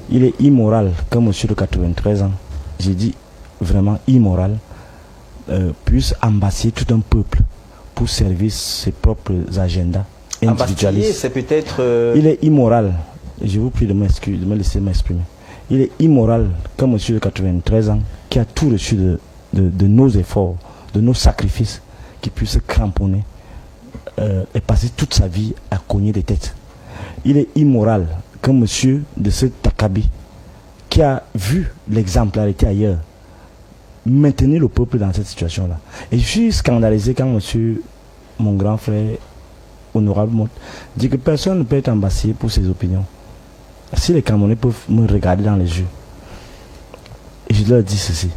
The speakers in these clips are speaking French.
Il est immoral qu'un monsieur de 93 ans, j'ai dit vraiment immoral, puisse ambasser tout un peuple pour servir ses propres agendas individualistes. C'est peut-être... Il est immoral, je vous prie de me laisser m'exprimer. Il est immoral qu'un monsieur de 93 ans, qui a tout reçu de nos efforts, de nos sacrifices, qui puisse se cramponner et passer toute sa vie à cogner des têtes. Il est immoral qu'un monsieur de ce Takabi, qui a vu l'exemplarité ailleurs, maintenir le peuple dans cette situation-là. Et je suis scandalisé quand monsieur, mon grand frère, honorable Mott, dit que personne ne peut être ambassadeur pour ses opinions. Si les Camerounais peuvent me regarder dans les yeux, et je leur dis ceci.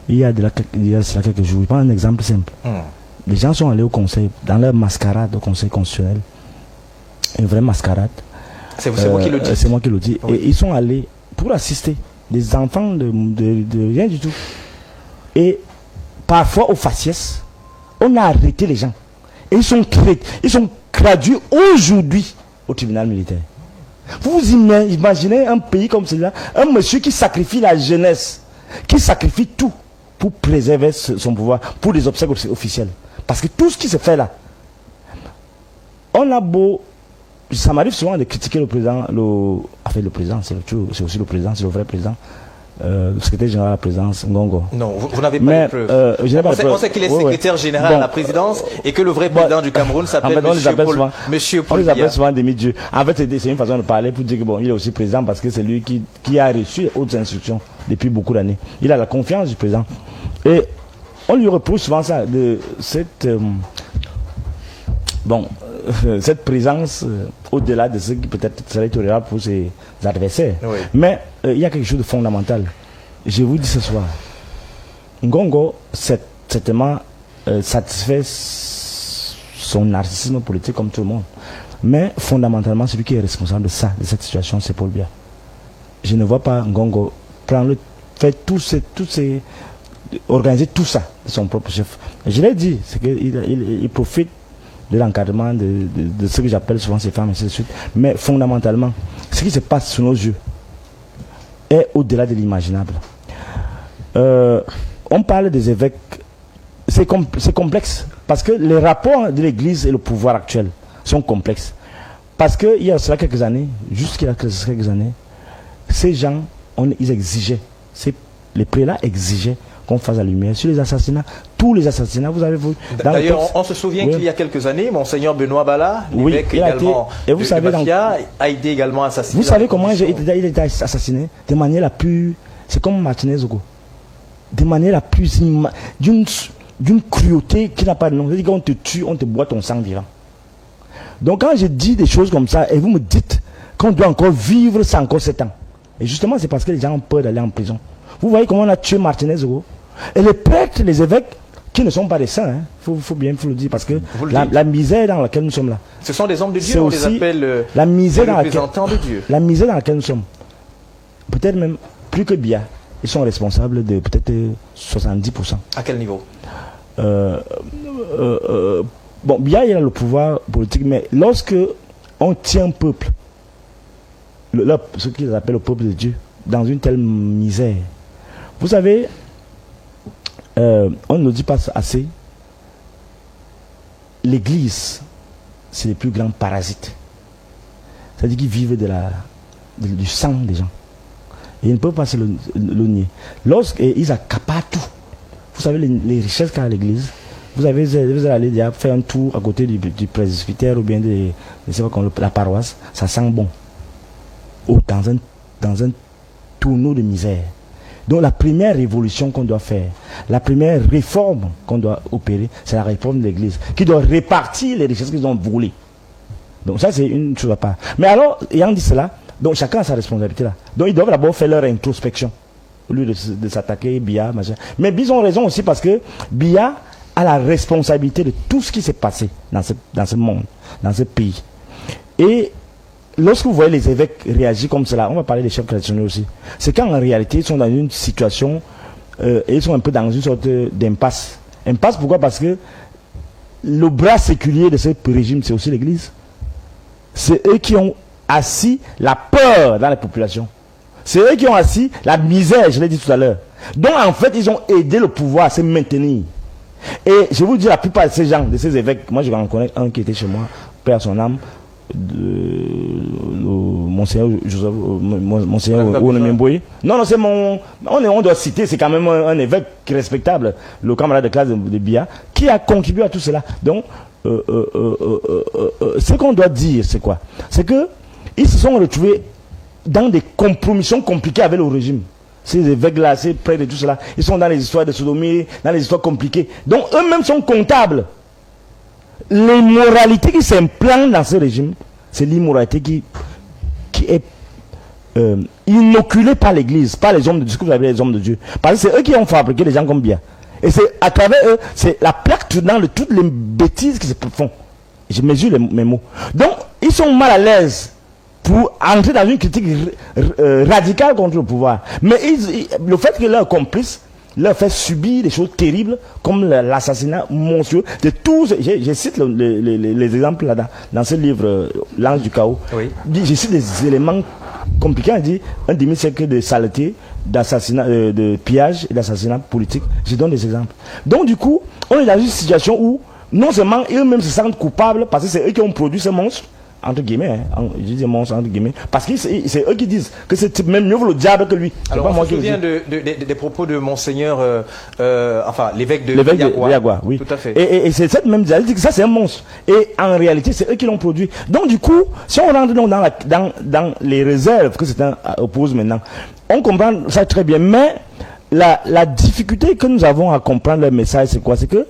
Il y a cela quelques jours, je prends un exemple simple. Les gens sont allés au conseil, dans leur mascarade au conseil constitutionnel, une vraie mascarade. C'est moi qui le dis. C'est moi qui le dis. Oui. Et ils sont allés pour assister des enfants de rien du tout. Et parfois au faciès, on a arrêté les gens. Et ils sont traduits aujourd'hui au tribunal militaire. Vous imaginez un pays comme celui-là, un monsieur qui sacrifie la jeunesse, qui sacrifie tout pour préserver son pouvoir, pour des obsèques officielles. Parce que tout ce qui se fait là, on a beau... Ça m'arrive souvent de critiquer le président, le président, c'est aussi le président, c'est le vrai président, le secrétaire général de la présidence, Ngongo. Non, vous n'avez pas de preuves. On sait qu'il est secrétaire général à la présidence et que le vrai président du Cameroun s'appelle Monsieur Paul On les appelle Biya. souvent demi-dieux. En fait, c'est une façon de parler pour dire que bon, il est aussi président parce que c'est lui qui a reçu les hautes instructions depuis beaucoup d'années. Il a la confiance du président. Et on lui reproche souvent ça, de cette... cette présence au-delà de ce qui peut-être serait tolérable pour ses adversaires. Oui. Mais il y a quelque chose de fondamental. Je vous dis ce soir, Ngongo certainement satisfait son narcissisme politique comme tout le monde. Mais fondamentalement, celui qui est responsable de cette situation, c'est Paul Biya. Je ne vois pas Ngongo organiser tout ça de son propre chef. Je l'ai dit, c'est qu'il profite de l'encadrement de ce que j'appelle souvent ces femmes, et ainsi de suite. Mais fondamentalement, ce qui se passe sous nos yeux est au-delà de l'imaginable. On parle des évêques, c'est complexe, parce que les rapports de l'Église et le pouvoir actuel sont complexes. Parce qu'il y a cela quelques années, jusqu'il y a quelques années, ces gens, ils exigeaient, les prélats exigeaient qu'on fasse la lumière sur les assassinats, tous les assassinats, vous avez vu. D'ailleurs, on se souvient qu'il y a quelques années, Monseigneur Benoît Bala, l'évêque également et vous savez, Mafia, a été également assassiné. Vous savez comment il a été assassiné? De manière la plus... C'est comme Martinez Ogo. De manière la plus... D'une cruauté qui n'a pas de nom. C'est-à-dire qu'on te tue, on te boit ton sang vivant. Donc quand je dis des choses comme ça, et vous me dites qu'on doit encore vivre ça encore 7 ans. Et justement, c'est parce que les gens ont peur d'aller en prison. Vous voyez comment on a tué Martinez Ogo. Et les prêtres, les évêques, qui ne sont pas des saints, faut bien le dire, parce que la misère dans laquelle nous sommes là. Ce sont des hommes de Dieu, on les appelle la misère les représentants de Dieu. La misère dans laquelle nous sommes. Peut-être même plus que Biya. Ils sont responsables de peut-être 70%. À quel niveau? Biya, il a le pouvoir politique, mais lorsque on tient un peuple, ce qu'ils appellent le peuple de Dieu, dans une telle misère, vous savez, on ne le dit pas assez, l'Église, c'est les plus grands parasites. C'est-à-dire qu'ils vivent du sang des gens. Et ils ne peuvent pas se le nier. Lorsqu'ils accaparent tout, vous savez les richesses qu'a l'Église, vous allez aller déjà faire un tour à côté du presbytère ou bien la paroisse, ça sent bon. Dans un tourneau de misère. Donc la première révolution qu'on doit faire, la première réforme qu'on doit opérer, c'est la réforme de l'Église, qui doit répartir les richesses qu'ils ont volées. Donc ça, c'est une chose à part. Mais alors, ayant dit cela, donc chacun a sa responsabilité là. Donc ils doivent d'abord faire leur introspection, au lieu de s'attaquer Biya, machin. Mais ils ont raison aussi parce que Biya a la responsabilité de tout ce qui s'est passé dans ce monde, dans ce pays. Et lorsque vous voyez les évêques réagir comme cela, on va parler des chefs traditionnels aussi, c'est quand en réalité ils sont dans une situation, et ils sont un peu dans une sorte d'impasse. Impasse pourquoi? Parce que le bras séculier de ce régime, c'est aussi l'Église. C'est eux qui ont assis la peur dans la population. C'est eux qui ont assis la misère, je l'ai dit tout à l'heure. Donc en fait, ils ont aidé le pouvoir à se maintenir. Et je vous dis, la plupart de ces gens, de ces évêques, moi je vais en connaître un qui était chez moi, père son âme, Monseigneur Joseph, Monseigneur Ounemimboye. Non, c'est mon... On doit citer, c'est quand même un évêque respectable, le camarade de classe de Bia, qui a contribué à tout cela. Donc, ce qu'on doit dire, c'est quoi? C'est que ils se sont retrouvés dans des compromissions compliquées avec le régime. Ces évêques-là, ces prêtres et tout cela, ils sont dans les histoires de sodomie, dans les histoires compliquées. Donc eux-mêmes sont comptables. L'immoralité qui s'implante dans ce régime, c'est l'immoralité qui est inoculée par l'Église, par les hommes de Dieu, ce que vous appelez les hommes de Dieu. Parce que c'est eux qui ont fabriqué les gens comme bien. Et c'est à travers eux, c'est la plaque tournante de toutes les bêtises qui se font. Je mesure mes mots. Donc, ils sont mal à l'aise pour entrer dans une critique radicale contre le pouvoir. Mais le fait que leurs complices leur fait subir des choses terribles comme l'assassinat monstrueux de tous. Je cite les exemples là dans ce livre L'Ange du Chaos. Oui. Je cite des éléments compliqués. On dit un demi-siècle de saleté, d'assassinat, de pillage et d'assassinat politique. Je donne des exemples. Donc du coup, on est dans une situation où non seulement eux-mêmes se sentent coupables parce que c'est eux qui ont produit ce monstre, entre guillemets, hein, je dis monstre entre guillemets, parce que c'est eux qui disent que c'est même mieux le diable que lui. Alors on se souvient des propos de Monseigneur, enfin l'évêque de Viagua. Oui. Tout à fait. Et c'est cette même diable, ça c'est un monstre. Et en réalité, c'est eux qui l'ont produit. Donc du coup, si on rentre dans les réserves que certains opposent maintenant, on comprend ça très bien. Mais la difficulté que nous avons à comprendre le message, c'est quoi? C'est que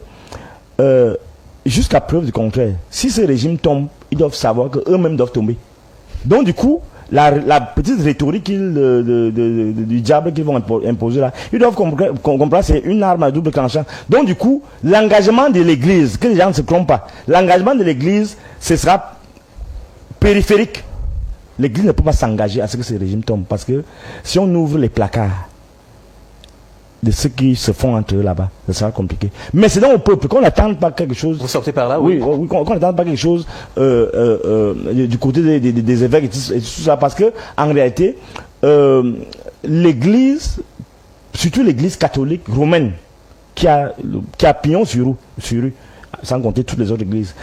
jusqu'à preuve du contraire, si ce régime tombe, ils doivent savoir qu'eux-mêmes doivent tomber. Donc du coup, la petite rhétorique du diable qu'ils vont imposer là, ils doivent comprendre c'est une arme à double tranchant. Donc du coup, l'engagement de l'Église, que les gens ne se trompent pas, l'engagement de l'Église, ce sera périphérique. L'Église ne peut pas s'engager à ce que ce régime tombe, parce que si on ouvre les placards de ceux qui se font entre eux là-bas, ça sera compliqué. Mais c'est dans le peuple qu'on n'attende pas quelque chose. Vous sortez par là, oui. Oui, qu'on n'attende pas quelque chose du côté des évêques et tout ça, parce que en réalité, l'Église, surtout l'Église catholique romaine, qui a pignon sur rue, sans compter toutes les autres églises,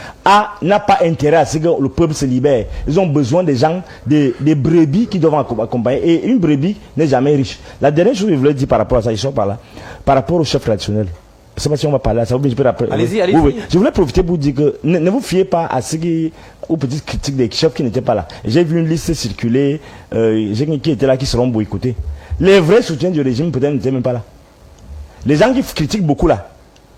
n'a pas intérêt à ce que le peuple se libère. Ils ont besoin des gens, des brebis qui doivent accompagner. Et une brebis n'est jamais riche. La dernière chose que je voulais dire par rapport à ça, ils sont par là, par rapport au chef traditionnel. Je ne sais pas si on va parler à ça, mais je peux rappeler. Allez-y. Oui. Je voulais profiter pour dire que ne vous fiez pas à aux petites critiques des chefs qui n'étaient pas là. J'ai vu une liste circuler, qui étaient là, qui seront boycottés. Les vrais soutiens du régime peut-être n'étaient même pas là. Les gens qui critiquent beaucoup là,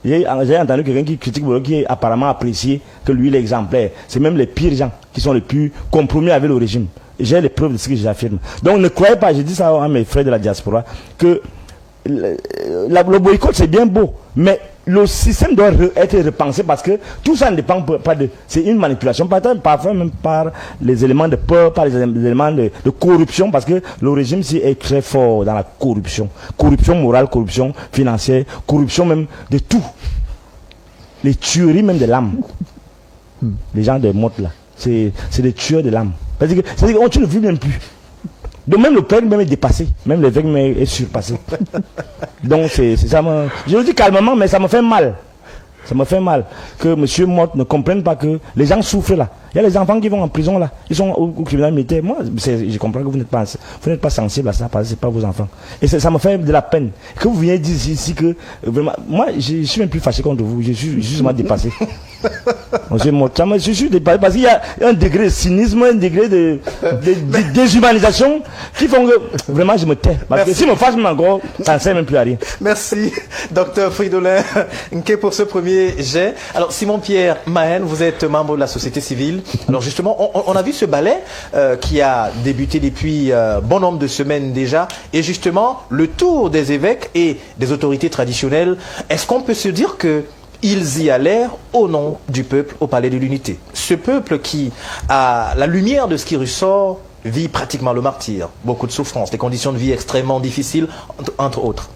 j'ai entendu quelqu'un qui critique beaucoup, qui est apparemment apprécié, que lui il est exemplaire. C'est même les pires gens qui sont les plus compromis avec le régime. J'ai les preuves de ce que j'affirme. Donc ne croyez pas, je dis ça à mes frères de la diaspora, que le boycott c'est bien beau, mais le système doit être repensé, parce que tout ça ne dépend pas de... C'est une manipulation, parfois même par les éléments de peur, par les éléments de corruption, parce que le régime est très fort dans la corruption. Corruption morale, corruption financière, corruption même de tout. Les tueries même de l'âme. Les gens de mode là, c'est des tueurs de l'âme. C'est-à-dire qu'on ne le vit même plus. Donc même le père même est dépassé, même l'évêque même est surpassé. Donc c'est ça. Je le dis calmement, mais ça me fait mal. Ça me fait mal que M. Motte ne comprenne pas que les gens souffrent là. Il y a les enfants qui vont en prison là. Ils sont au tribunal militaire. Moi, je comprends que vous n'êtes pas sensible à ça, parce que ce n'est pas vos enfants. Et ça me fait de la peine. Que vous veniez dire ici que vraiment, moi, je suis même plus fâché contre vous. Je suis justement dépassé. M. Motte, je suis dépassé parce qu'il y a un degré de cynisme, un degré de déshumanisation qui font que vraiment je me tais. Parce que si je me fâche même encore, ça ne sert même plus à rien. Merci, Dr Fridolin Nke, pour ce premier jet. Alors, Simon-Pierre Mahen, vous êtes membre de la société civile. Alors justement, on a vu ce ballet qui a débuté depuis bon nombre de semaines déjà, et justement le tour des évêques et des autorités traditionnelles. Est-ce qu'on peut se dire que ils y allèrent au nom du peuple au Palais de l'Unité? Ce peuple qui, à la lumière de ce qui ressort, vit pratiquement le martyre, beaucoup de souffrances, des conditions de vie extrêmement difficiles, entre autres.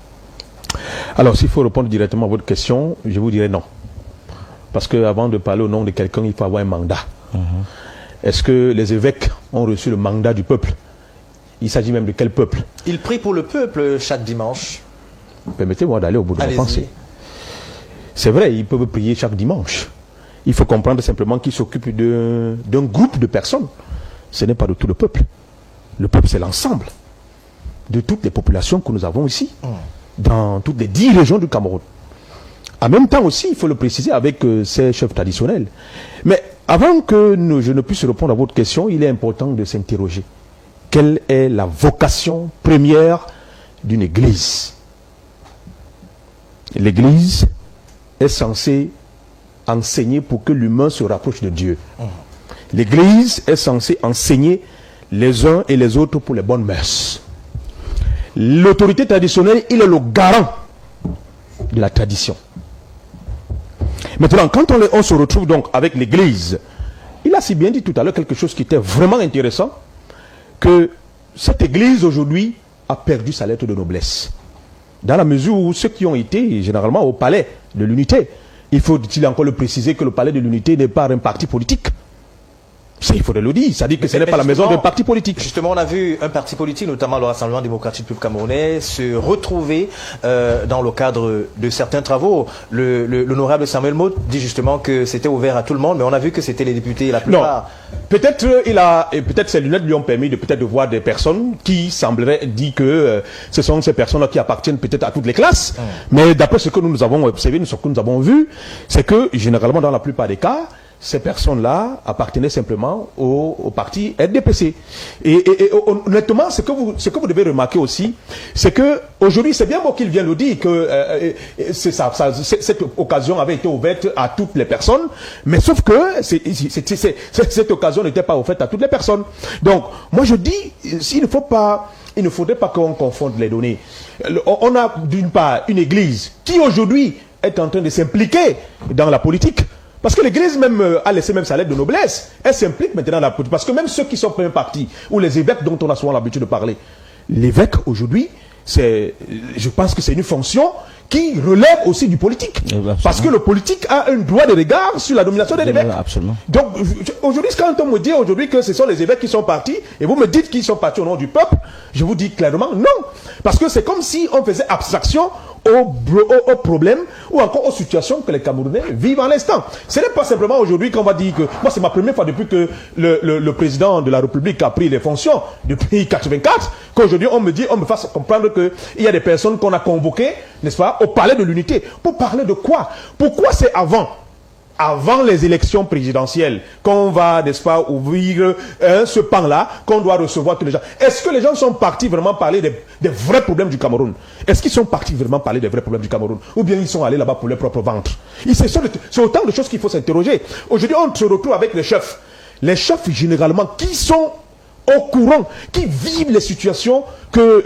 Alors, s'il faut répondre directement à votre question, je vous dirais non. Parce qu'avant de parler au nom de quelqu'un, il faut avoir un mandat. Est-ce que les évêques ont reçu le mandat du peuple? Il s'agit même de quel peuple? Il prie pour le peuple chaque dimanche. Permettez-moi d'aller au bout de ma Allez-y. pensée. C'est vrai, ils peuvent prier chaque dimanche. Il faut comprendre simplement qu'ils s'occupent d'un groupe de personnes. Ce n'est pas de tout le peuple. Le peuple, c'est l'ensemble de toutes les populations que nous avons ici, dans toutes les 10 régions du Cameroun. En même temps aussi, il faut le préciser avec ces chefs traditionnels. Mais avant que je ne puisse répondre à votre question, il est important de s'interroger. Quelle est la vocation première d'une église? L'église est censée enseigner pour que l'humain se rapproche de Dieu. L'église est censée enseigner les uns et les autres pour les bonnes mœurs. L'autorité traditionnelle, il est le garant de la tradition. Maintenant, quand on se retrouve donc avec l'église, il a si bien dit tout à l'heure quelque chose qui était vraiment intéressant, que cette église aujourd'hui a perdu sa lettre de noblesse. Dans la mesure où ceux qui ont été généralement au palais de l'unité, il faut-il encore le préciser que le palais de l'unité n'est pas un parti politique. Ça, il faudrait le dire. Ça dit que ce n'est pas la maison d'un parti politique. Justement, on a vu un parti politique, notamment le Rassemblement démocratique peuple camerounais, se retrouver dans le cadre de certains travaux. L'honorable Samuel Maud dit justement que c'était ouvert à tout le monde, mais on a vu que c'était les députés la plupart. Non. Peut-être ses lunettes lui ont permis de voir des personnes qui sembleraient dire que ce sont ces personnes qui appartiennent peut-être à toutes les classes. Mais d'après ce que nous avons observé, ce que nous avons vu, c'est que généralement dans la plupart des cas, ces personnes-là appartenaient simplement au parti RDPC. Et honnêtement, ce que vous devez remarquer aussi, c'est que aujourd'hui, c'est bien beau qu'il vienne nous dire que cette occasion avait été ouverte à toutes les personnes, mais sauf que cette occasion n'était pas ouverte à toutes les personnes. Donc, moi je dis, il ne faudrait pas qu'on confonde les données. On a d'une part une église qui aujourd'hui est en train de s'impliquer dans la politique. Parce que l'église même a laissé même sa lettre de noblesse. Elle s'implique maintenant dans la politique. Parce que même ceux qui sont premiers partis, ou les évêques dont on a souvent l'habitude de parler, l'évêque aujourd'hui, je pense que c'est une fonction qui relève aussi du politique. Absolument. Parce que le politique a un droit de regard sur la nomination de l'évêque. Absolument. Donc aujourd'hui, quand on me dit aujourd'hui que ce sont les évêques qui sont partis, et vous me dites qu'ils sont partis au nom du peuple, je vous dis clairement non. Parce que c'est comme si on faisait abstraction aux problèmes ou encore aux situations que les Camerounais vivent à l'instant. Ce n'est pas simplement aujourd'hui qu'on va dire que... Moi, c'est ma première fois depuis que le président de la République a pris les fonctions, depuis 1984, qu'aujourd'hui on me fasse comprendre qu'il y a des personnes qu'on a convoquées, n'est-ce pas, au palais de l'unité. Pour parler de quoi? Pourquoi c'est avant les élections présidentielles, qu'on va, n'est-ce pas, ouvrir ce pan-là, qu'on doit recevoir tous les gens. Est-ce que les gens sont partis vraiment parler des vrais problèmes du Cameroun? Est-ce qu'ils sont partis vraiment parler des vrais problèmes du Cameroun? Ou bien ils sont allés là-bas pour leur propre ventre? C'est autant de choses qu'il faut s'interroger. Aujourd'hui, on se retrouve avec les chefs. Les chefs, généralement, qui sont au courant, qui vivent les situations que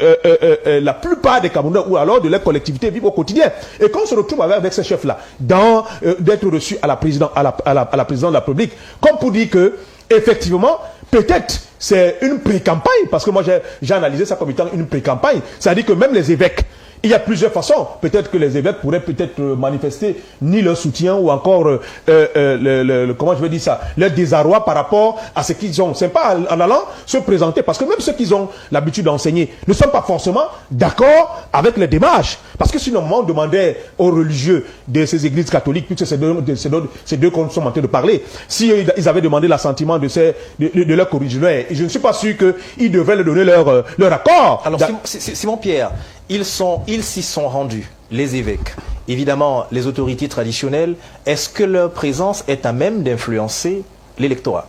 la plupart des Camerounais ou alors de leurs collectivités vivent au quotidien. Et quand on se retrouve avec ces chefs-là, d'être reçus à la présidente de la République, comme pour dire que, effectivement, peut-être c'est une pré-campagne, parce que moi j'ai analysé ça comme étant une pré-campagne, c'est-à-dire que même les évêques, il y a plusieurs façons. Peut-être que les évêques pourraient peut-être manifester ni leur soutien ou encore, comment je vais dire ça, leur désarroi par rapport à ce qu'ils ont. C'est pas en allant se présenter, parce que même ceux qui ont l'habitude d'enseigner ne sont pas forcément d'accord avec les démarches. Parce que sinon, on demandait aux religieux de ces églises catholiques, puisque c'est deux qu'on sont en train de parler, s'ils avaient demandé l'assentiment de leurs originaires, je ne suis pas sûr qu'ils devaient leur donner leur accord. Alors, Simon Pierre, ils s'y sont rendus, les évêques, évidemment les autorités traditionnelles. Est-ce que leur présence est à même d'influencer l'électorat?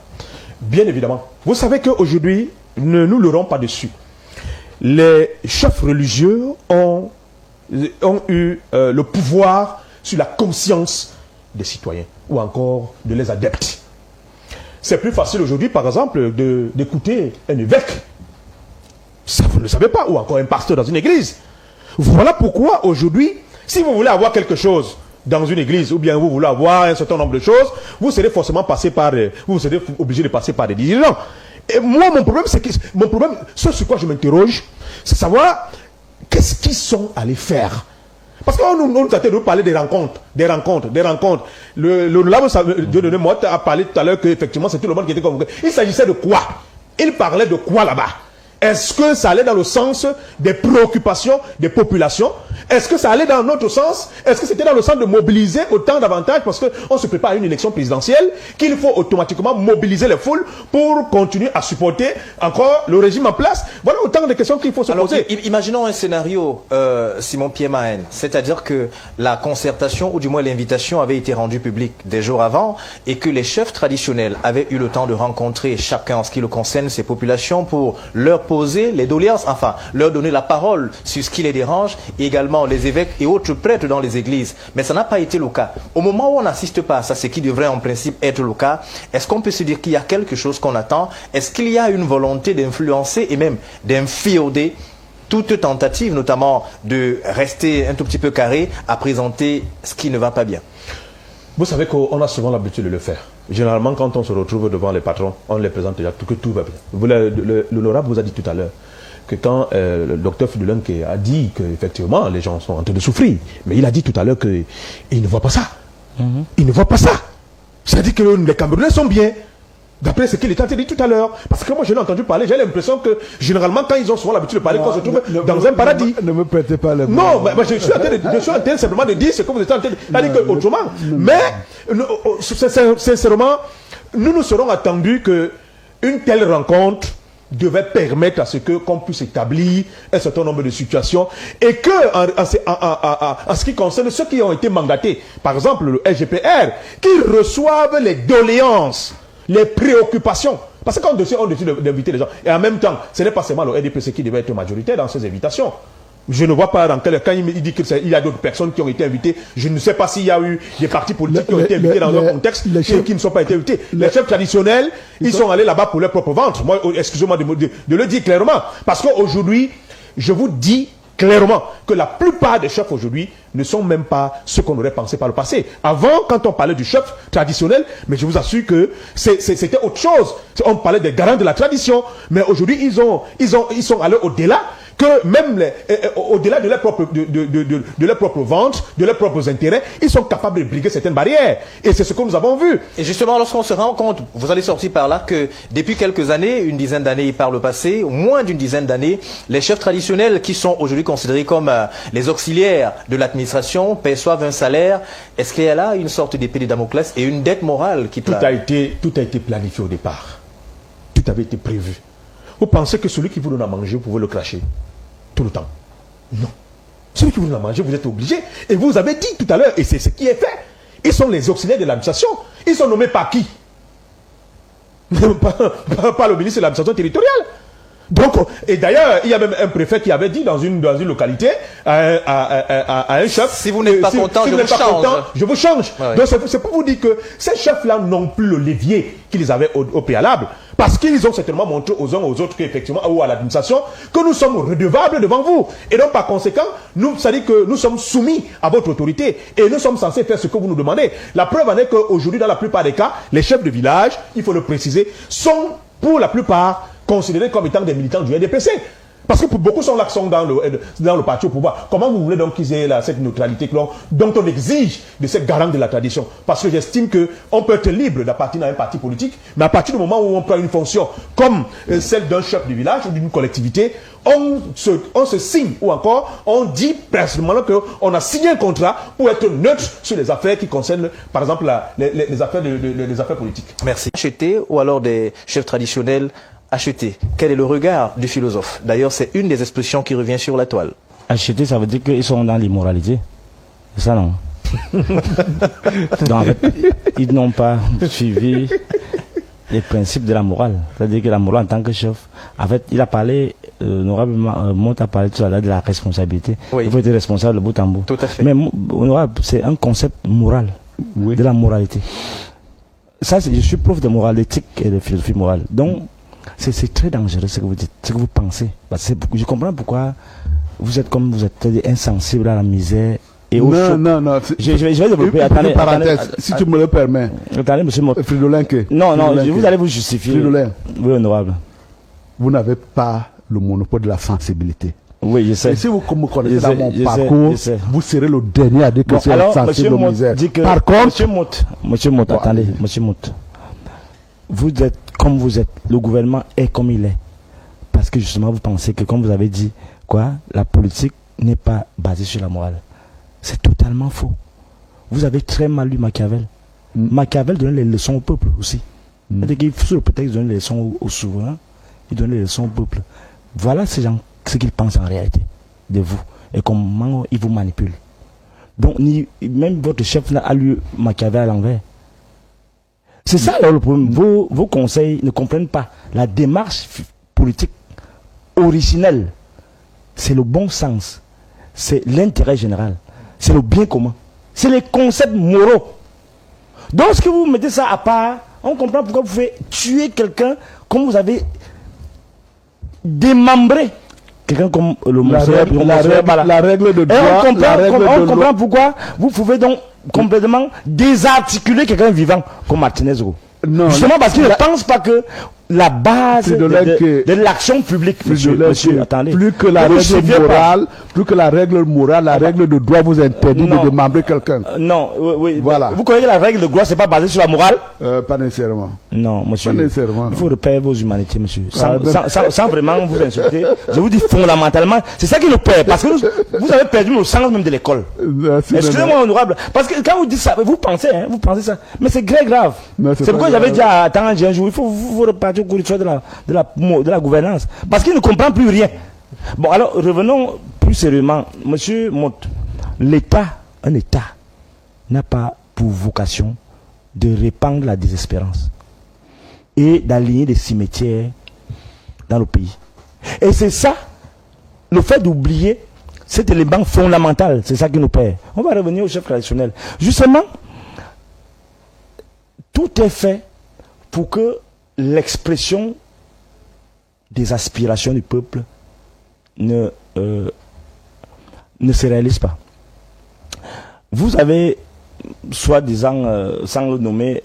Bien évidemment. Vous savez qu'aujourd'hui, ne nous leurrons pas dessus. Les chefs religieux ont eu le pouvoir sur la conscience des citoyens ou encore de les adeptes. C'est plus facile aujourd'hui, par exemple, d'écouter un évêque. Ça, vous ne le savez pas. Ou encore un pasteur dans une église. Voilà pourquoi aujourd'hui, si vous voulez avoir quelque chose dans une église, ou bien vous voulez avoir un certain nombre de choses, vous serez forcément vous serez obligé de passer par des dirigeants. Et moi, mon problème, ce sur quoi je m'interroge, c'est savoir qu'est-ce qu'ils sont allés faire. Parce qu'on nous a de parler des rencontres. Le Dieudonné Motte a parlé tout à l'heure qu'effectivement, c'est tout le monde qui était convoqué. Il s'agissait de quoi? Il parlait de quoi là-bas? Est-ce que ça allait dans le sens des préoccupations des populations? Est-ce que ça allait dans notre sens? Est-ce que c'était dans le sens de mobiliser autant davantage? Parce qu'on se prépare à une élection présidentielle, qu'il faut automatiquement mobiliser les foules pour continuer à supporter encore le régime en place. Voilà autant de questions qu'il faut se poser. Imaginons un scénario, Simon-Pierre Mahen, c'est-à-dire que la concertation, ou du moins l'invitation, avait été rendue publique des jours avant, et que les chefs traditionnels avaient eu le temps de rencontrer chacun en ce qui le concerne, ces populations, pour leur poser les doléances, enfin, leur donner la parole sur ce qui les dérange, et également les évêques et autres prêtres dans les églises. Mais ça n'a pas été le cas. Au moment où on n'assiste pas à ça, ce qui devrait en principe être le cas, est-ce qu'on peut se dire qu'il y a quelque chose qu'on attend? Est-ce qu'il y a une volonté d'influencer et même d'inféoder toute tentative, notamment de rester un tout petit peu carré, à présenter ce qui ne va pas bien? Vous savez qu'on a souvent l'habitude de le faire. Généralement, quand on se retrouve devant les patrons, on les présente déjà que tout va bien. L'honorable vous a dit tout à l'heure que quand le docteur Fridolin a dit qu'effectivement les gens sont en train de souffrir, mais il a dit tout à l'heure qu'il ne voit pas ça. Il ne voit pas ça. C'est-à-dire que les Camerounais sont bien, d'après ce qu'il est en train de dire tout à l'heure. Parce que moi je l'ai entendu parler, j'ai l'impression que généralement quand ils ont souvent l'habitude de parler, qu'on se trouve dans un paradis. Ne me prêtez pas les mots. Non, mais je suis en train simplement de dire ce que vous êtes en train de dire. C'est-à-dire qu'autrement, mais sincèrement, nous serons attendus qu'une telle rencontre devait permettre à ce qu'on puisse établir un certain nombre de situations et que en ce qui concerne ceux qui ont été mandatés, par exemple le SGPR, qu'ils reçoivent les doléances, les préoccupations. Parce que quand on décide d'inviter les gens, et en même temps, ce n'est pas seulement le RDPC qui devait être majoritaire dans ces invitations. Je ne vois pas dans quel cas il dit qu'il y a d'autres personnes qui ont été invitées. Je ne sais pas s'il y a eu des partis politiques qui ont été invités dans un contexte et qui ne sont pas été invités. Les chefs traditionnels, ils sont allés là-bas pour leur propre ventre. Moi, excusez-moi de le dire clairement. Parce qu'aujourd'hui, je vous dis clairement que la plupart des chefs aujourd'hui ne sont même pas ce qu'on aurait pensé par le passé. Avant, quand on parlait du chef traditionnel, mais je vous assure que c'était autre chose. On parlait des garants de la tradition. Mais aujourd'hui, ils sont allés au-delà, que même au-delà de leur propre vente, de leurs propres intérêts, ils sont capables de briguer certaines barrières. Et c'est ce que nous avons vu. Et justement, lorsqu'on se rend compte, vous allez sortir par là, que depuis quelques années, une dizaine d'années par le passé, ou moins d'une dizaine d'années, les chefs traditionnels qui sont aujourd'hui considérés comme les auxiliaires de l'administration perçoivent un salaire. Est-ce qu'il y a là une sorte d'épée de Damoclès et une dette morale qui plane? Tout a été planifié au départ. Tout avait été prévu. Vous pensez que celui qui vous donne à manger, vous pouvez le cracher tout le temps? Non. Celui qui vous donne à manger, vous êtes obligé. Et vous avez dit tout à l'heure, et c'est ce qui est fait. Ils sont les auxiliaires de l'administration. Ils sont nommés par qui? Par le ministre de l'administration territoriale. Donc, et d'ailleurs, il y a même un préfet qui avait dit dans une localité à un chef, si vous n'êtes pas content, je vous change. Ouais. Donc c'est pour vous dire que ces chefs-là n'ont plus le levier qu'ils avaient au préalable, parce qu'ils ont certainement montré aux uns aux autres qu'effectivement, ou à l'administration, que nous sommes redevables devant vous. Et donc par conséquent, ça dit que nous sommes soumis à votre autorité et nous sommes censés faire ce que vous nous demandez. La preuve en est qu'aujourd'hui, dans la plupart des cas, les chefs de village, il faut le préciser, sont pour la plupart considérés comme étant des militants du RDPC. Parce que pour beaucoup sont là qui sont dans le parti au pouvoir. Comment vous voulez donc qu'ils aient cette neutralité dont on exige de ces garants de la tradition? Parce que j'estime qu'on peut être libre d'appartenir à un parti politique, mais à partir du moment où on prend une fonction comme celle d'un chef de village ou d'une collectivité, on se signe, ou encore on dit personnellement qu'on a signé un contrat pour être neutre sur les affaires qui concernent, par exemple, les affaires politiques. Merci. Acheter ou alors des chefs traditionnels acheter. Quel est le regard du philosophe? D'ailleurs, c'est une des expressions qui revient sur la toile. Acheter, ça veut dire qu'ils sont dans l'immoralité. C'est ça, non? Donc, en fait, ils n'ont pas suivi les principes de la morale. C'est-à-dire que la morale en tant que chef, en fait, il a parlé, Honorable Monte a parlé tout à l'heure de la responsabilité. Oui. Il faut être responsable de bout en bout. Tout à fait. Mais Honorable, c'est un concept moral, oui, de la moralité. Ça, je suis prof de morale, d'éthique et de philosophie morale. Donc, c'est très dangereux ce que vous dites, ce que vous pensez. Je comprends pourquoi vous êtes comme vous êtes, c'est-à-dire insensible à la misère et au choc. Non. Je vais développer. Attendez, si tu me le permets. Attendez, monsieur Mott. Fridolin, vous allez vous justifier. Fridolin. Oui, honorable. Vous n'avez pas le monopole de la sensibilité. Oui, je sais. Et si vous me connaissez dans mon parcours, vous serez le dernier à dire que c'est sensible aux misères. Par contre, monsieur Mott, attendez, monsieur Mott. Vous êtes comme vous êtes, le gouvernement est comme il est. parce que justement vous pensez que, comme vous avez dit, la politique n'est pas basée sur la morale. C'est totalement faux. Vous avez très mal lu Machiavel. Machiavel donnait les leçons au peuple aussi. C'est-à-dire qu'il, sous le prétexte de donner les leçons aux souverains, il donnait les leçons au peuple. Voilà ces gens, ce qu'ils pensent en réalité de vous et comment ils vous manipulent. Donc, même votre chef n'a lu Machiavel à l'envers. C'est ça alors, le problème. Vos conseils ne comprennent pas la démarche politique originelle. C'est le bon sens. C'est l'intérêt général. C'est le bien commun. C'est les concepts moraux. Donc, ce que vous mettez ça à part, on comprend pourquoi vous pouvez tuer quelqu'un comme vous avez démembré quelqu'un comme le la règle de droit. Et on comprend pourquoi vous pouvez donc complètement désarticuler quelqu'un vivant comme Martinez. Non, justement parce qu'il ne pense pas que la base de l'action publique, monsieur, attendez. Plus que la règle morale, la règle de droit vous interdit de démembrer quelqu'un. Non, oui. Voilà. Vous connaissez la règle de droit, c'est pas basé sur la morale? Pas nécessairement. Non, monsieur. Pas nécessairement. Il faut repérer vos humanités, monsieur. Sans vraiment vous insulter. Je vous dis fondamentalement, c'est ça qui nous perd. Parce que vous avez perdu le sens même de l'école. Excusez-moi, honorable. Parce que quand vous dites ça, vous pensez ça. Mais c'est grave. C'est pourquoi j'avais dit à Tangier un jour, il faut vous repartir au cours de la gouvernance. Parce qu'il ne comprend plus rien. Bon, alors, revenons plus sérieusement. Monsieur Motte, un État n'a pas pour vocation de répandre la désespérance et d'aligner des cimetières dans le pays. Et c'est ça, le fait d'oublier cet élément fondamental, c'est ça qui nous perd. On va revenir au chef traditionnel. Justement, tout est fait pour que l'expression des aspirations du peuple ne se réalise pas. Vous avez, soi-disant, sans le nommer,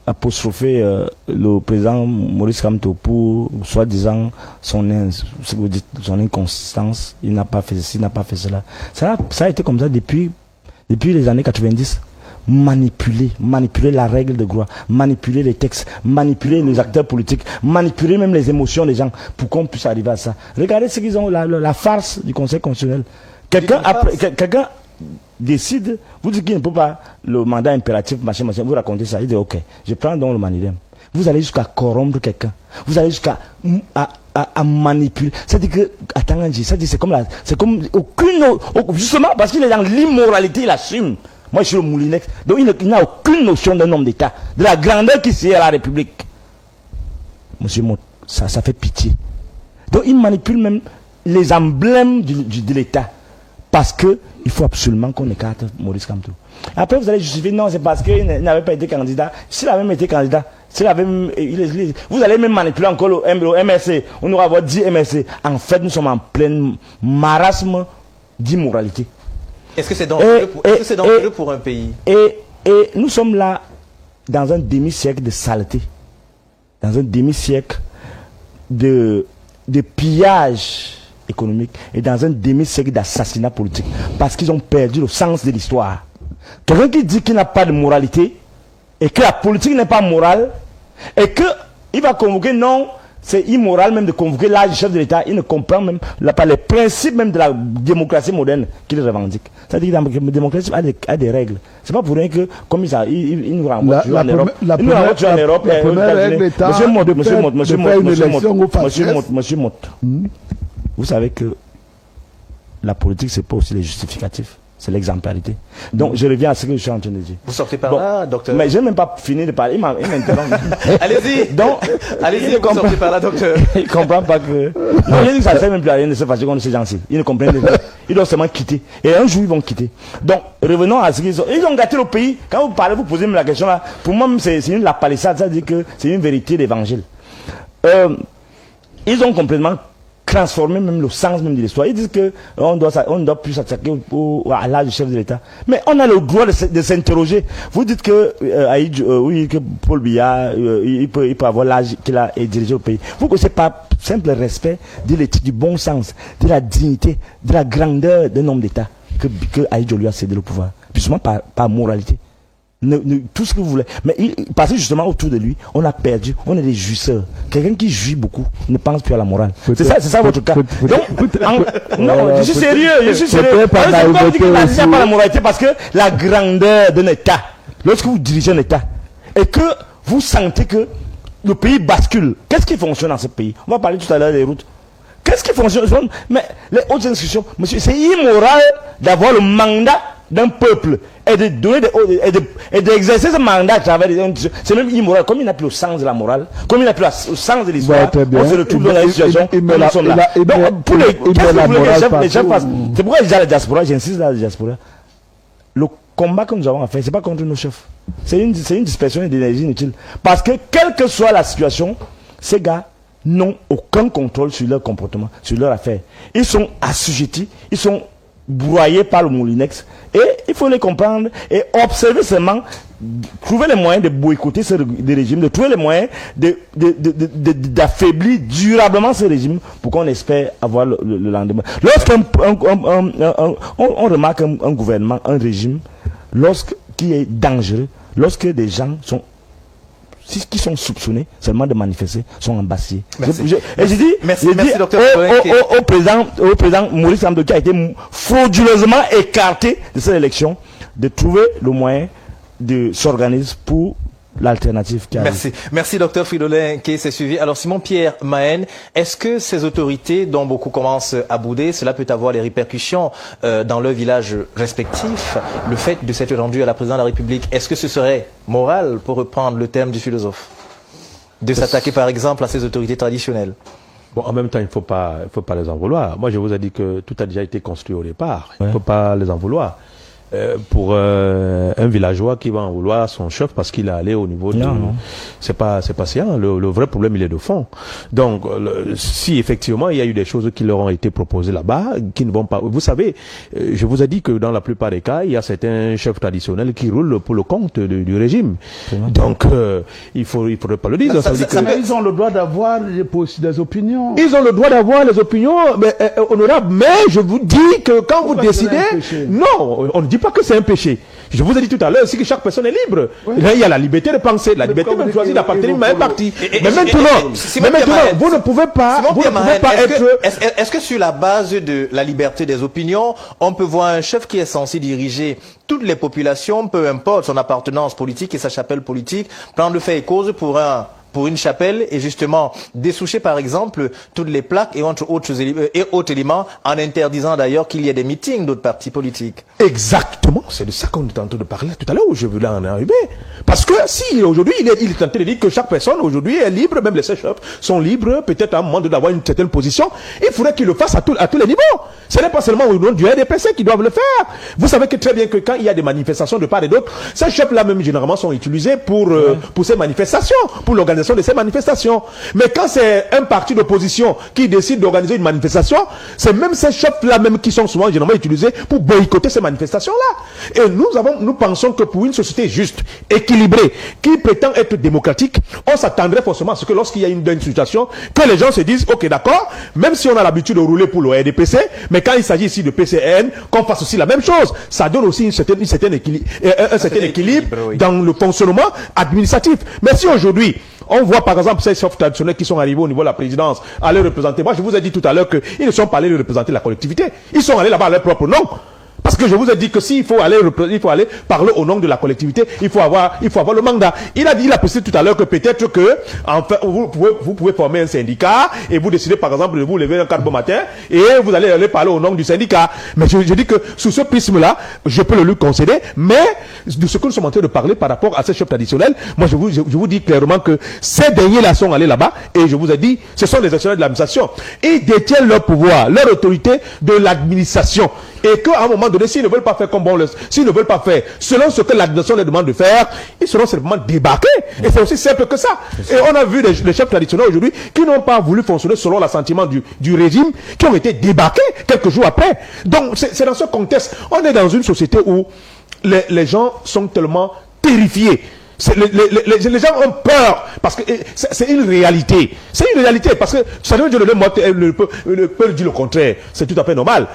apostrophé le président Maurice Kamto pour, soi-disant, son inconstance. Il n'a pas fait ceci, il n'a pas fait cela. Ça a été comme ça depuis les années 90. Manipuler la règle de droit, manipuler les textes, manipuler les acteurs politiques, manipuler même les émotions des gens pour qu'on puisse arriver à ça. Regardez ce qu'ils ont, la farce du Conseil constitutionnel. Quelqu'un décide, vous dites qu'il ne peut pas, le mandat impératif, machin, vous racontez ça, il dit ok, je prends donc le manidem. Vous allez jusqu'à corrompre quelqu'un, vous allez jusqu'à à manipuler. C'est-à-dire que, c'est comme aucune, justement parce qu'il est dans l'immoralité, il assume. Moi, je suis le Moulinex. Donc, il n'a aucune notion d'un homme d'État, de la grandeur qui c'est à la République. Monsieur Mott, ça fait pitié. Donc, il manipule même les emblèmes de l'État. Parce qu'il faut absolument qu'on écarte Maurice Kamto. Après, vous allez justifier, non, c'est parce qu'il n'avait pas été candidat. S'il avait même été candidat, vous allez même manipuler encore le MRC. On aura avoir 10 MRC. En fait, nous sommes en plein marasme d'immoralité. Est-ce que c'est dangereux pour un pays? Et nous sommes là dans un demi-siècle de saleté, dans un demi-siècle de pillage économique et dans un demi-siècle d'assassinat politique, parce qu'ils ont perdu le sens de l'histoire. Quelqu'un qui dit qu'il n'a pas de moralité et que la politique n'est pas morale et qu'il va convoquer, non, c'est immoral même de convoquer l'âge du chef de l'État. Il ne comprend même pas les principes même de la démocratie moderne qu'il revendique. C'est-à-dire que la démocratie a des règles. C'est pas pour rien que, comme il nous renvoie toujours en Europe. Il nous renvoie toujours en Europe. Monsieur Motte, vous savez que la politique, c'est pas aussi les justificatifs. C'est l'exemplarité. Donc, je reviens à ce que je suis en train de dire. Vous sortez par là, docteur? Mais je n'ai même pas fini de parler. Il m'interrompt. Allez-y. Donc, vous sortez par là, docteur. Il ne comprend pas que... Non, il dit que ça ne sert même plus à rien de se fâcher contre ces gens-ci. Ils ne comprennent pas. Ils doivent seulement quitter. Et un jour, ils vont quitter. Donc, revenons à ce qu'ils ont... Ils ont gâté le pays. Quand vous parlez, vous posez même la question là. Pour moi, c'est la palissade. Ça veut dire que c'est une vérité d'évangile. Ils ont complètement transformer même le sens même de l'histoire. Ils disent que on doit plus s'attaquer à l'âge du chef de l'État. Mais on a le droit de s'interroger. Vous dites que que Paul Biya il peut avoir l'âge qu'il a et diriger le pays. Vous que c'est pas simple respect de l'éthique, du bon sens, de la dignité, de la grandeur d'un homme d'État que Aïdjo lui a cédé le pouvoir. Justement par moralité. tout ce que vous voulez. Mais parce que justement autour de lui, on a perdu, on est des jouisseurs. Quelqu'un qui jouit beaucoup ne pense plus à la morale. C'est ça votre cas. Non, je suis sérieux, je suis sérieux. On ne dit qu'il n'y a pas la moralité parce que la grandeur d'un État, lorsque vous dirigez un État, et que vous sentez que le pays bascule, qu'est-ce qui fonctionne dans ce pays? On va parler tout à l'heure des routes. Qu'est-ce qui fonctionne? Mais les hautes institutions, monsieur, c'est immoral d'avoir le mandat d'un peuple et de donner et d'exercer ce mandat à travers les institutions. C'est même immoral. Comme il n'a plus le sens de la morale, comme il n'a plus le sens de l'histoire, on se retrouve dans la situation où nous sommes là. Donc, pour les chefs fassent? C'est pourquoi je dis à la diaspora, j'insiste à la diaspora. Le combat que nous avons à faire, c'est pas contre nos chefs. C'est une dispersion d'énergie inutile. Parce que quelle que soit la situation, ces gars n'ont aucun contrôle sur leur comportement, sur leur affaire. Ils sont assujettis, ils sont broyés par le moulinex. Et il faut les comprendre et observer seulement, trouver les moyens de boycotter ce régime, de trouver les moyens d'affaiblir durablement ce régime pour qu'on espère avoir le lendemain. Lorsqu'on remarque un gouvernement, un régime, qui est dangereux, lorsque des gens qui sont soupçonnés seulement de manifester sont embassés. Et je dis au président Maurice Kamto, qui a été frauduleusement écarté de cette élection, de trouver le moyen de s'organiser pour l'alternative qui arrive. Merci docteur Fridolin qui s'est suivi. Alors Simon-Pierre Mahen, est-ce que ces autorités dont beaucoup commencent à bouder, cela peut avoir les répercussions dans leurs villages respectifs? Le fait de s'être rendu à la présidence de la République, est-ce que ce serait moral, pour reprendre le terme du philosophe, de s'attaquer par exemple à ces autorités traditionnelles? Bon, en même temps, il faut pas les en vouloir. Moi, je vous ai dit que tout a déjà été construit au départ. Il ne faut pas les en vouloir. Pour un villageois qui va en vouloir son chef parce qu'il est allé au niveau de... C'est pas sciant. Le vrai problème, il est de fond. Donc, si effectivement, il y a eu des choses qui leur ont été proposées là-bas, qui ne vont pas... Vous savez, je vous ai dit que dans la plupart des cas, il y a certains chefs traditionnels qui roulent pour le compte du régime. Donc, il faudrait pas le dire. Ils ont le droit d'avoir des opinions. Ils ont le droit d'avoir les opinions, mais, honorable. Mais je vous dis que quand vous décidez... Non, on ne dit pas que c'est un péché. Je vous ai dit tout à l'heure aussi que chaque personne est libre. Il y a la liberté de penser, la liberté de choisir d'appartenir à un parti. Mais maintenant, vous ne pouvez pas être... Est-ce que sur la base de la liberté des opinions, on peut voir un chef qui est censé diriger toutes les populations, peu importe son appartenance politique et sa chapelle politique, prendre le fait et cause pour une chapelle et justement dessoucher par exemple toutes les plaques et autres éléments, en interdisant d'ailleurs qu'il y ait des meetings d'autres partis politiques? Exactement, c'est de ça qu'on est en train de parler tout à l'heure, où je veux en arriver. Parce que si aujourd'hui il est tenté de dire que chaque personne aujourd'hui est libre, même les chefs sont libres, peut-être à un moment d'avoir une certaine position, il faudrait qu'ils le fassent à tous les niveaux. Ce n'est pas seulement au nom du RDPC qu'ils doivent le faire. Vous savez que très bien que quand il y a des manifestations de part et d'autre, ces chefs-là même généralement sont utilisés pour ces manifestations, pour l'organisation de ces manifestations. Mais quand c'est un parti d'opposition qui décide d'organiser une manifestation, c'est même ces chefs-là même qui sont souvent généralement utilisés pour boycotter ces manifestations-là. Et nous pensons que pour une société juste, équilibrée, qui prétend être démocratique, on s'attendrait forcément à ce que lorsqu'il y a une situation, que les gens se disent, ok d'accord, même si on a l'habitude de rouler pour le RDPC, mais quand il s'agit ici de PCN, qu'on fasse aussi la même chose. Ça donne aussi un certain équilibre dans le fonctionnement administratif. Mais si aujourd'hui, on voit par exemple ces chefs traditionnels qui sont arrivés au niveau de la présidence aller représenter. Moi, je vous ai dit tout à l'heure qu'ils ne sont pas allés représenter la collectivité. Ils sont allés là-bas à leur propre nom. Parce que je vous ai dit que s'il faut aller parler au nom de la collectivité, il faut avoir le mandat. Il a précisé tout à l'heure que peut-être que, enfin, vous pouvez former un syndicat et vous décidez par exemple de vous lever un 4 bon matin et vous allez aller parler au nom du syndicat. Mais je dis que sous ce prisme-là, je peux le lui concéder, mais de ce que nous sommes en train de parler par rapport à ces chefs traditionnels, moi je vous dis clairement que ces derniers-là sont allés là-bas et je vous ai dit, ce sont les actionnaires de l'administration. Ils détiennent leur pouvoir, leur autorité de l'administration. Et qu'à un moment donné, s'ils ne veulent pas faire comme s'ils ne veulent pas faire selon ce que l'administration leur demande de faire, ils seront simplement débarqués. Et c'est aussi simple que ça. Et on a vu les chefs traditionnels aujourd'hui qui n'ont pas voulu fonctionner selon l'assentiment du régime, qui ont été débarqués quelques jours après. Donc c'est dans ce contexte. On est dans une société où les gens sont tellement terrifiés. Les gens ont peur parce que c'est une réalité. C'est une réalité parce que ça veut dire le peuple dit le contraire. C'est tout à fait normal.